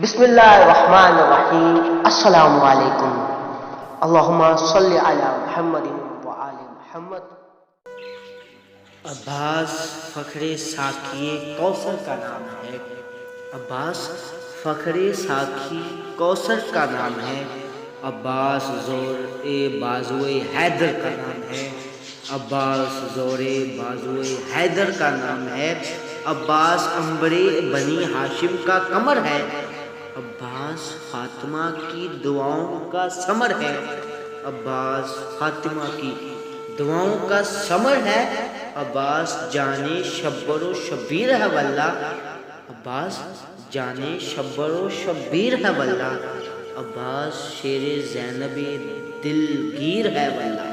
بسم اللہ الرحمن الرحیم۔ السلام علیکم۔ اللہم صلی علی محمد وآل محمد۔ عباس فخر ساکھی کوثر کا نام ہے۔ عباس فخر ساکھی کوثر کا نام ہے۔ عباس زور بازوئے حیدر کا نام ہے۔ عباس زور بازوئے حیدر کا نام ہے۔ عباس عنبر بنی ہاشم کا قمر ہے۔ عباس فاطمہ کی دعاؤں کا ثمر ہے۔ عباس فاطمہ کی دعاؤں کا ثمر ہے۔ عباس جانے شبر و شبیر ہے واللہ۔ عباس جانے شبر و شبیر ہے واللہ۔ عباس شیر زینب دلگیر ہے واللہ۔